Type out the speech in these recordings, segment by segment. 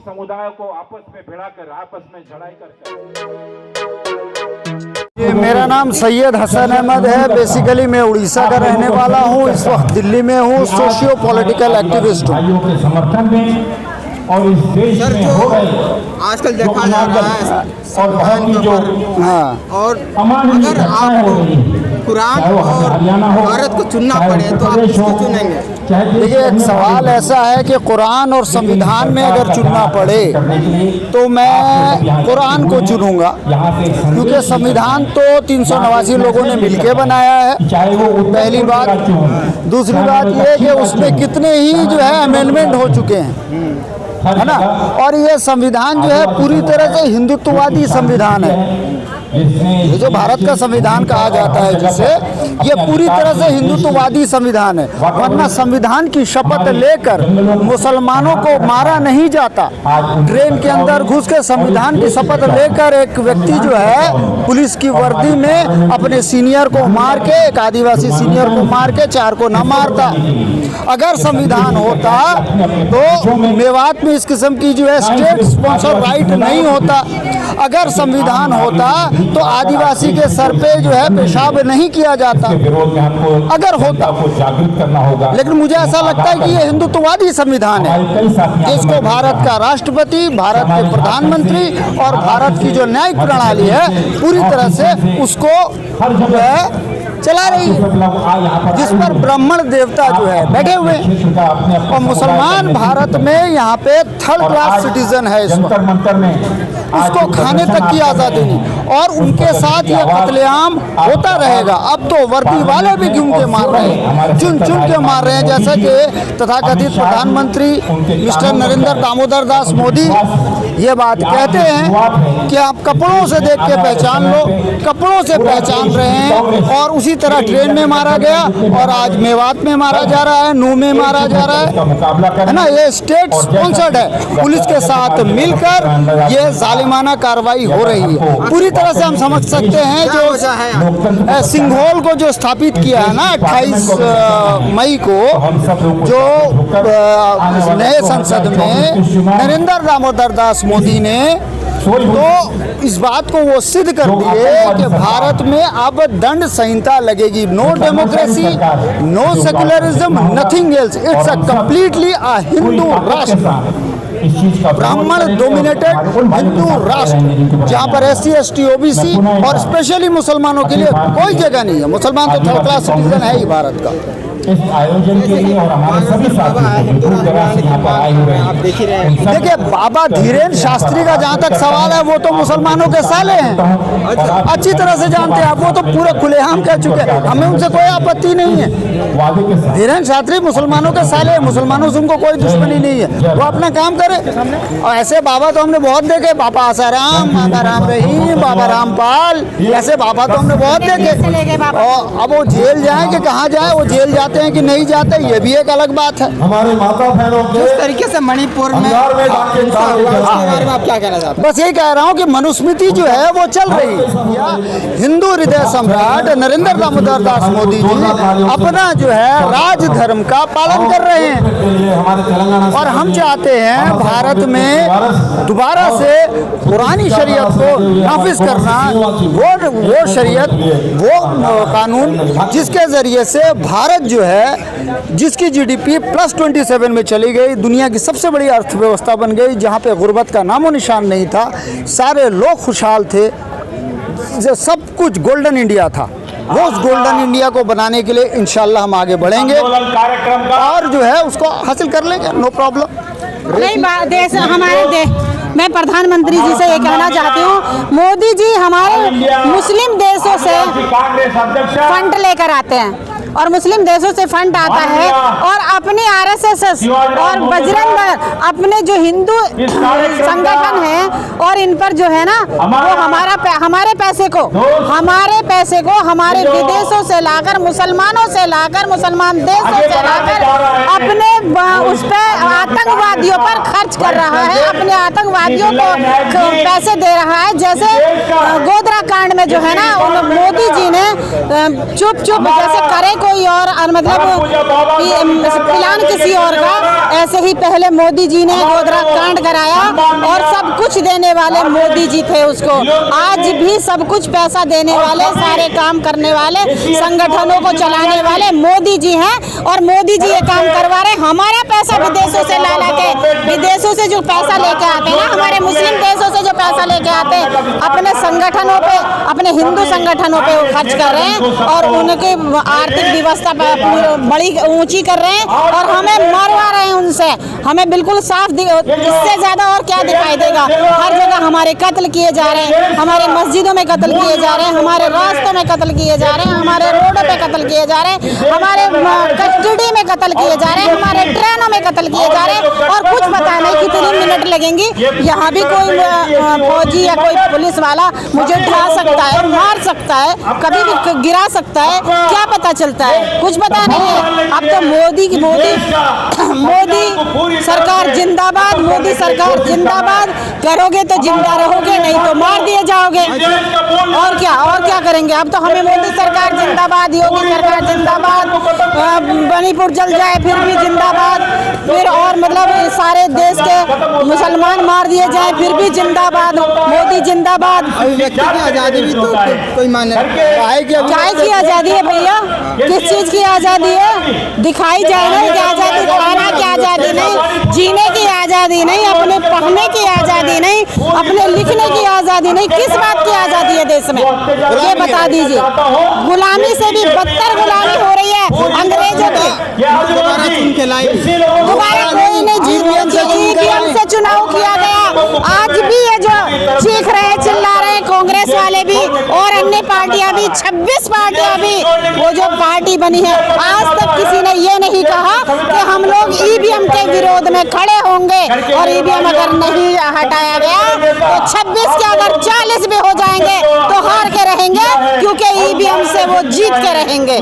समुदाय को आपस में भिड़ाकर आपस में झड़ाई करते मेरा नाम सैयद हसन अहमद है। बेसिकली मैं उड़ीसा का रहने वाला हूँ। इस वक्त दिल्ली में हूँ। सोशियो पॉलिटिकल एक्टिविस्ट हूँ। भाइयों के समर्थन में और इस देश में हो रहे आजकल देखा जा रहा है और बहुत ही जो और अगर आपको कुरान और भारत को चुनना पड़े तो आप किसको चुनेंगे? देखिए, एक सवाल ऐसा है कि कुरान और संविधान में अगर चुनना पड़े तो मैं कुरान को चुनूंगा, क्योंकि संविधान तो 389 लोगों ने मिलकर बनाया है, पहली बात। दूसरी बात ये कि उसमें कितने ही जो है अमेंडमेंट हो चुके हैं, है ना। और ये संविधान जो है पूरी तरह से हिंदुत्ववादी संविधान है। ये जो भारत का संविधान कहा जाता है जिसे, ये पूरी तरह से हिंदुत्ववादी संविधान है। वरना संविधान की शपथ लेकर मुसलमानों को मारा नहीं जाता। ट्रेन के अंदर घुस के संविधान की शपथ लेकर एक व्यक्ति जो है पुलिस की वर्दी में अपने सीनियर को मार के, एक आदिवासी सीनियर को मार के 4 को न मारता। अगर संविधान होता तो मेवात में इस किस्म की जो है स्टेट स्पॉन्सर राइट नहीं होता। अगर संविधान होता तो आदिवासी के सर पे जो है पेशाब नहीं किया जाता, अगर होता। लेकिन मुझे ऐसा लगता है कि ये हिंदुत्ववादी संविधान है, जिसको भारत का राष्ट्रपति, भारत के प्रधानमंत्री और भारत की जो न्यायिक प्रणाली है पूरी तरह से उसको जो है चला रही है, जिस पर ब्राह्मण देवता जो है बैठे हुए हैं। और मुसलमान भारत में यहाँ पे 3rd क्लास सिटीजन है। उसको खाने तक की आज़ादी नहीं, और उनके साथ ये कत्लेआम होता रहेगा। अब तो वर्दी वाले भी घूम के मार रहे हैं, चुन चुन के मार रहे हैं। जैसा कि तथाकथित प्रधानमंत्री मिस्टर नरेंद्र दामोदर दास मोदी ये बात कहते हैं कि आप कपड़ों से देख के पहचान लो, कपड़ों से पहचान रहे हैं। और उसी तरह ट्रेन में मारा गया, और आज मेवात में मारा जा रहा है, नूह में मारा जा रहा है ना। ये स्टेट स्पॉन्सर्ड है। पुलिस के साथ मिलकर ये जालिमाना कार्रवाई हो रही है। पूरी तरह से हम समझ सकते हैं जो सिंघोल को जो स्थापित किया है ना 28 मई को, जो नए संसद में नरेंद्र दामोदर दास मोदी ने, तो इस बात को वो सिद्ध कर दिए कि भारत में अब दंड संहिता लगेगी। No democracy, no secularism, nothing else. It's a completely a Hindu rashtra, Brahmin dominated Hindu राष्ट्र, जहाँ पर SC ST OBC और स्पेशली मुसलमानों के लिए कोई जगह नहीं है। मुसलमान तो 3rd क्लास सिटीजन है ही भारत का। इस आयोजन के लिए और हमारे सभी साथी दूर दराज से यहाँ पर आए हुए हैं। देखिए, बाबा धीरेन्द्र शास्त्री का जहाँ तक सवाल है, वो तो मुसलमानों के साले हैं, अच्छी तरह से जानते हैं आप। वो तो पूरे खुलेआम कह चुके हैं, हमें उनसे कोई आपत्ति नहीं है। धीरेन्द्र शास्त्री मुसलमानों के साले हैं, मुसलमानों से उनको कोई दुश्मनी नहीं है, वो अपना काम करे। और ऐसे बाबा तो हमने बहुत देखे, बाबा आसाराम, बाबा राम रहीम, बाबा रामपाल, ऐसे बाबा तो हमने बहुत देखे। और अब वो जेल जाए कि कहाँ जाए, वो जेल जाते हैं कि नहीं जाते, ये भी एक अलग बात है। हमारे माता बहनों के जिस तरीके से मणिपुर में आप क्या कहना चाहते हैं? बस यही कह रहा हूँ कि मनुस्मृति जो है वो चल रही है। हिंदू हृदय सम्राट नरेंद्र दामोदर दास मोदी जी अपना जो है राज धर्म का पालन कर रहे हैं, और हम चाहते हैं भारत में दोबारा से पुरानी शरीयत को नाफिज करना। वो शरीयत, वो कानून जिसके जरिए से भारत जो है, जिसकी GDP +27 में चली गई, दुनिया की सबसे बड़ी अर्थव्यवस्था बन गई, जहाँ पे गुर्बत का नामो निशान नहीं था, सारे लोग खुशहाल थे, सब कुछ गोल्डन इंडिया था। वो उस गोल्डन इंडिया को बनाने के लिए इंशाल्लाह हम आगे बढ़ेंगे और जो है उसको हासिल कर लेंगे, नो प्रॉब्लम। नहीं, देश हमारे देश, मैं प्रधानमंत्री जी से ये कहना चाहती हूँ, मोदी जी हमारे मुस्लिम देशों से फंड लेकर आते हैं, और मुस्लिम देशों से फंड आता है, और अपने RSS और बजरंग दल, अपने जो हिंदू संगठन है, और इन पर जो है ना वो हमारे पैसे को हमारे विदेशों से लाकर, मुसलमानों से लाकर, मुसलमान देशों से लाकर अपने उस पर आतंकवादियों पर खर्च कर रहा है, अपने आतंकवादियों को पैसे दे रहा है। जैसे गोधरा कांड में जो है ना मोदी जी ने चुप जैसे करे कोई और मतलब प्लान किसी और का। ऐसे ही पहले मोदी जी ने गोधरा कांड कराया और सब कुछ देने वाले मोदी जी थे उसको। आज भी सब कुछ पैसा देने वाले, सारे काम करने वाले, संगठनों को चलाने वाले मोदी जी हैं और मोदी जी ये काम करवा रहे हैं। हमारा पैसा विदेशों से ला ला के, विदेशों से जो पैसा लेके आते हैं ना, हमारे मुस्लिम देशों से जो पैसा लेके आते हैं, अपने संगठनों पे, अपने हिंदू संगठनों पे वो खर्च कर रहे हैं और उनकी आर्थिक व्यवस्था बड़ी ऊंची कर रहे हैं और हमें मरवा रहे हैं उनसे। हमें बिल्कुल साफ, इससे ज्यादा और क्या दिखाई देगा। हर जगह हमारे कत्ल किए जा रहे हैं, हमारे मस्जिदों में कत्ल किए जा रहे हैं, हमारे रास्तों में कत्ल किए जा रहे हैं, हमारे रोडों पे कत्ल किए जा रहे हैं, हमारे कस्टडी में कत्ल किए जा रहे हैं, हमारे ट्रेनों में कत्ल किए जा रहे हैं और कुछ पता नहीं कितने मिनट लगेंगी। यहाँ भी कोई फौजी या कोई पुलिस वाला मुझे ढा सकता है, मार सकता है, कभी भी गिरा सकता है, क्या पता चलता है, कुछ पता नहीं है। अब तो मोदी सरकार जिंदाबाद, मोदी सरकार जिंदाबाद। करोगे तो जिंदा रहोगे, नहीं तो मार दिए जाओगे। और क्या करेंगे। अब तो हमें मोदी सरकार जिंदाबाद, योगी सरकार जिंदाबाद, मणिपुर जल जाए फिर भी जिंदाबाद, फिर और मतलब सारे देश के मुसलमान मार दिए जाए फिर भी जिंदाबाद, मोदी जिंदाबाद। अभिव्यक्ति की आजादी भी तो कोई माने काय की आजादी है भैया, किस चीज की आजादी है, दिखाई जाए ना कि आजादी, खाना की आजादी नहीं, जीने की आजादी नहीं, अपने पढ़ने की आजादी नहीं, अपने लिखने की आजादी नहीं। किस बात की आजादी है देश में, ये बता दीजिए। गुलामी से भी बदतर गुलामी हो रही है अंग्रेजों की। दोबारा कोई नहीं ईवीएम से चुनाव किया गया। आज भी ये जो चीख रहे हैं, चिल्ला रहे हैं, कांग्रेस वाले भी और अन्य पार्टियां भी, 26 पार्टियां भी, वो जो पार्टी बनी है, आज तक किसी ने ये नहीं कहा कि हम लोग ईवीएम के विरोध में खड़े होंगे और ईवीएम अगर नहीं हटाया गया तो 26 के अगर 40 भी हो जाएंगे तो हार के रहेंगे, क्योंकि ईवीएम से वो जीत के रहेंगे।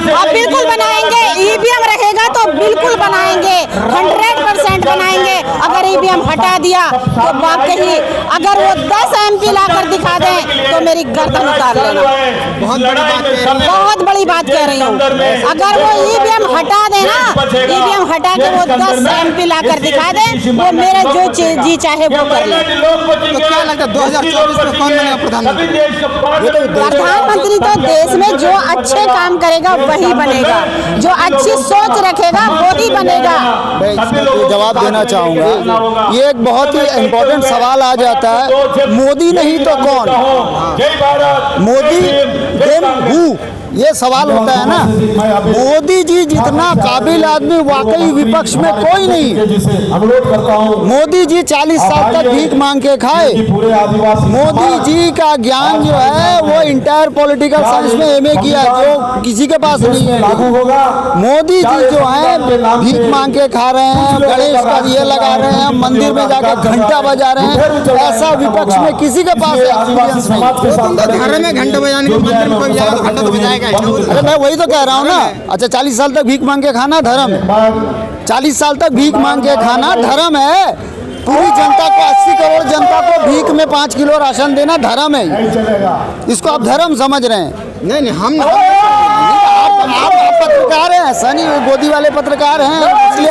अब बिल्कुल बनाएंगे, ईवीएम रहेगा तो बिल्कुल बनाएंगे, 100% बनाएंगे। अगर ईवीएम हटा दिया तो वाकई, अगर वो 10 MP लाकर दिखा दें तो मेरी गर्दन उतार लेना। बहुत बड़ी बात कह रही हूँ। अगर वो ईवीएम हटा देना, ईवीएम हटा के वो 10 MP लाकर दिखा दें, वो मेरा जो जी चाहे वो कर ले। तो क्या लगता है 2024 में कौन बनेगा प्रधानमंत्री? प्रधानमंत्री तो देश में जो अच्छे काम करेगा वही बनेगा, जो अच्छी सोच रखेगा वही बनेगा। मैं इसमें जवाब देना चाहूँगा। ये एक बहुत ही इम्पोर्टेंट सवाल आ जाता है, मोदी नहीं तो कौन, मोदी देन हू, ये सवाल होता है ना। मोदी जी जितना काबिल आदमी वाकई विपक्ष में कोई नहीं। मोदी जी 40 साल तक भीख मांग के खाए। मोदी जी का ज्ञान जो है वो इंटायर पॉलिटिकल साइंस में MA किया, जो किसी के पास नहीं है। मोदी जी जो है भीख मांग के खा रहे हैं, गणेश का ये लगा रहे हैं, मंदिर में जाकर घंटा बजा रहे हैं। ऐसा विपक्ष में किसी के पास एक्सपीरियंस नहीं। घर में घंटा बजाने के मंदिर में कोई जाएगा तो घंटा तो बजाएगा। अरे मैं वही तो कह रहा हूँ ना। अच्छा 40 साल तक भीख मांग के खाना धर्म है, 40 साल तक भीख मांग के खाना धर्म है। पूरी जनता को, 80 करोड़ जनता को भीख में 5 किलो राशन देना धर्म है। इसको आप धर्म समझ रहे हैं? नहीं, हम आप पत्रकार हैं, सनी गोदी वाले पत्रकार हैं, इसलिए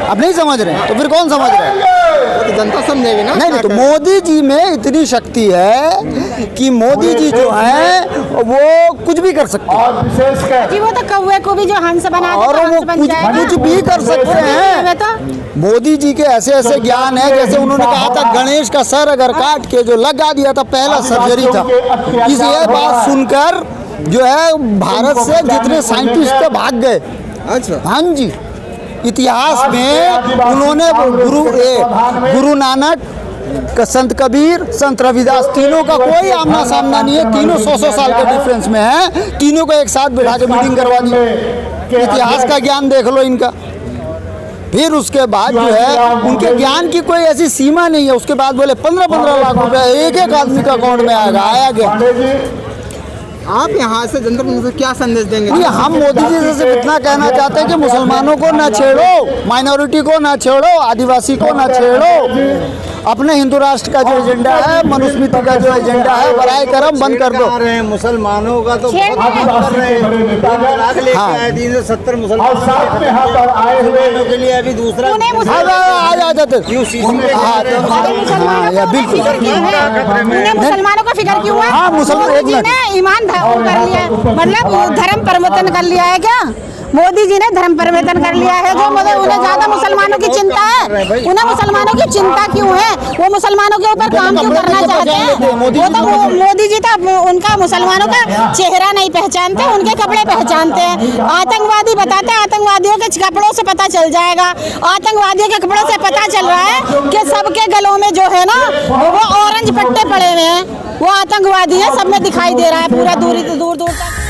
आप नहीं समझ रहे हैं। तो फिर कौन समझ रहे हैं? तो जनता समझेगी ना। नहीं, तो मोदी जी में इतनी शक्ति है कि मोदी जी जो है वो कुछ भी कर सकते हैं। जी वो तो कौवे को भी जो हंस बना दे और वो कुछ भी कर सकते हैं। मोदी जी के ऐसे ऐसे ज्ञान है, जैसे उन्होंने कहा था गणेश का सर अगर काट के जो लगा दिया था, पहला सर्जरी था। इस ये बात सुनकर जो है भारत से जितने साइंटिस्ट भाग गए। अच्छा, हाँ जी। इतिहास में उन्होंने गुरु नानक, संत कबीर, संत रविदास, तीनों का कोई आमना सामना नहीं है। तीनों 100 साल के डिफरेंस में है। तीनों को एक साथ बिठा के मीटिंग करवा दी। इतिहास का ज्ञान देख लो इनका। फिर उसके बाद जो है उनके ज्ञान की कोई ऐसी सीमा नहीं है। उसके बाद बोले 15-15 लाख रुपए एक आदमी का अकाउंट में आया गया। आप यहाँ से जनता को क्या संदेश देंगे? हम मोदी जी से सिर्फ इतना कहना चाहते हैं कि मुसलमानों को ना छेड़ो, माइनॉरिटी को ना छेड़ो, आदिवासी को ना छेड़ो, अपने हिंदू राष्ट्र का जो एजेंडा है, मनुस्मृति का जो एजेंडा है, बराए करम बंद कर दो। मुसलमानों का तो छेड़ बहुत रहे कर रहे हैं। तलाक लेके हाँ। आए 370 और मुसलमानों साथ में यहाँ पर आए हुए के लिए अभी दूसरा उन्हें आ जाते उन्हें मुसलमानों का फिक्र क्यों है? हाँ, मुसलमान एक मोदी जी मिनट। ने ईमान कर लिया, मतलब धर्म परिवर्तन कर लिया है क्या? मोदी जी ने धर्म परिवर्तन कर लिया है जो उन्हें ज्यादा मुसलमानों की चिंता है। उन्हें मुसलमानों की चिंता क्यों है? वो मुसलमानों के ऊपर काम क्यों करना चाहते हैं? वो तो मोदी जी तो उनका मुसलमानों का चेहरा नहीं पहचानते, उनके कपड़े पहचानते हैं। आतंकवादी बताते हैं, आतंकवादियों के कपड़ों से पता चल जाएगा। आतंकवादियों के कपड़ों से पता चल रहा है कि सबके गलों में जो है ना वो ऑरेंज पट्टे पड़े हुए हैं, वो आतंकवादी है, सब में दिखाई दे रहा है पूरा दूर दूर तक।